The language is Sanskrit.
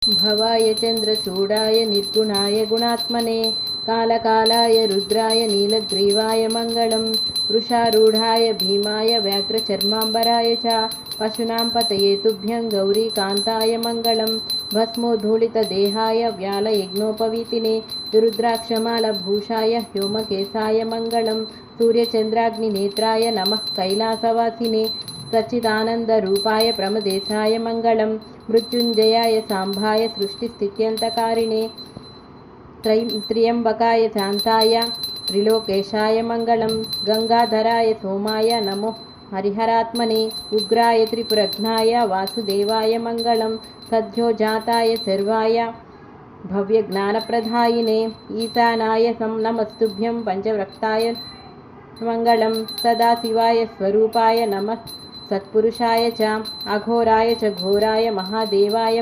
भवाय चन्द्रचूडाय निर्गुणाय गुणात्मने कालकालाय रुद्राय नीलग्रीवाय मङ्गलं वृषारूढाय भीमाय व्याघ्रचर्माम्बराय च पशूनां पतये तुभ्यं गौरीकान्ताय मङ्गलं भस्मोद्धूलितदेहाय व्यालयज्ञोपवीतिने रुद्राक्षमालभूषाय व्योमकेशाय मङ्गलं सूर्यचन्द्राग्निनेत्राय नमः कैलासवासिने सच्चिदानन्दरूपाय प्रमदेशाय मङ्गलं मृत्युञ्जयाय साम्भाय सृष्टिस्थित्यन्तकारिणे त्र्यम्बकाय शान्ताय त्रिलोकेशाय मङ्गलं गङ्गाधराय सोमाय नमो हरिहरात्मने उग्राय त्रिपुरघ्नाय वासुदेवाय मङ्गलं सद्योजाताय सर्वाय भव्यज्ञानप्रदायिने ईशानाय नमस्तुभ्यं पञ्चवक्त्राय मङ्गलं सदाशिवाय स्वरूपाय नमः सत्पुरुषाय च अघोराय च घोराय महादेवाय